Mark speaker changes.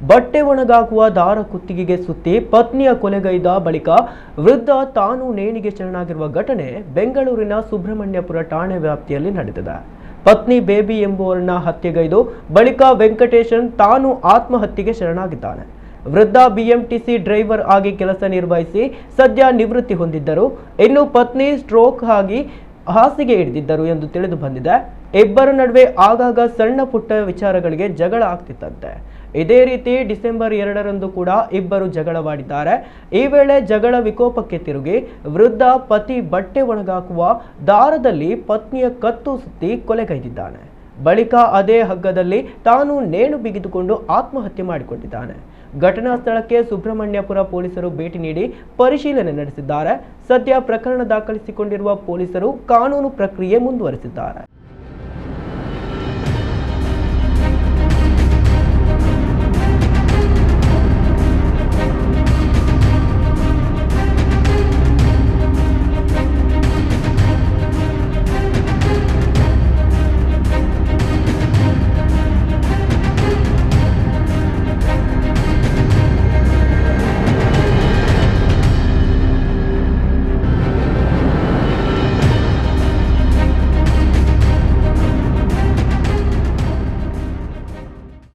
Speaker 1: ಬಟ್ಟೆ ಒಣಗಾಕುವ ದಾರ ಕುತ್ತಿಗೆಗೆ ಸುತ್ತಿ ಪತ್ನಿಯ ಕೊಲೆಗೈದ ಬಳಿಕ ವೃದ್ಧ ತಾನು ನೇಣಿಗೆ ಶರಣಾಗಿರುವ ಘಟನೆ ಬೆಂಗಳೂರಿನ ಸುಬ್ರಹ್ಮಣ್ಯಪುರ ಠಾಣೆ ವ್ಯಾಪ್ತಿಯಲ್ಲಿ ನಡೆದಿದೆ. ಪತ್ನಿ ಬೇಬಿ ಎಂಬುವರನ್ನ ಹತ್ಯೆಗೈದು ಬಳಿಕ ವೆಂಕಟೇಶನ್ ತಾನು ಆತ್ಮಹತ್ಯೆಗೆ ಶರಣಾಗಿದ್ದಾನೆ. ವೃದ್ಧ ಬಿಎಂಟಿಸಿ ಡ್ರೈವರ್ ಆಗಿ ಕೆಲಸ ನಿರ್ವಹಿಸಿ ಸದ್ಯ ನಿವೃತ್ತಿ ಹೊಂದಿದ್ದರು. ಇನ್ನು ಪತ್ನಿ ಸ್ಟ್ರೋಕ್ ಆಗಿ ಹಾಸಿಗೆ ಹಿಡಿದಿದ್ದರು ಎಂದು ತಿಳಿದು ಬಂದಿದೆ. ಇಬ್ಬರ ನಡುವೆ ಆಗಾಗ ಸಣ್ಣ ಪುಟ್ಟ ವಿಚಾರಗಳಿಗೆ ಜಗಳ ಆಗ್ತಿತ್ತಂತೆ. ಇದೇ ರೀತಿ ಡಿಸೆಂಬರ್ 2ರಂದು ಕೂಡ ಇಬ್ಬರು ಜಗಳವಾಡಿದ್ದಾರೆ. ಈ ವೇಳೆ ಜಗಳ ವಿಕೋಪಕ್ಕೆ ತಿರುಗಿ ವೃದ್ಧ ಪತಿ ಬಟ್ಟೆ ಒಣಗಾಕುವ ದಾರದಲ್ಲಿ ಪತ್ನಿಯ ಕತ್ತು ಸುತ್ತಿ ಕೊಲೆಗೈದಿದ್ದಾನೆ. ಬಳಿಕ ಅದೇ ಹಗ್ಗದಲ್ಲಿ ತಾನು ನೇಣು ಬಿಗಿದುಕೊಂಡು ಆತ್ಮಹತ್ಯೆ ಮಾಡಿಕೊಂಡಿದ್ದಾನೆ. ಘಟನಾ ಸ್ಥಳಕ್ಕೆ ಸುಬ್ರಹ್ಮಣ್ಯಪುರ ಪೊಲೀಸರು ಭೇಟಿ ನೀಡಿ ಪರಿಶೀಲನೆ ನಡೆಸಿದ್ದಾರೆ. ಸದ್ಯ ಪ್ರಕರಣ ದಾಖಲಿಸಿಕೊಂಡಿರುವ ಪೊಲೀಸರು ಕಾನೂನು ಪ್ರಕ್ರಿಯೆ ಮುಂದುವರೆಸಿದ್ದಾರೆ.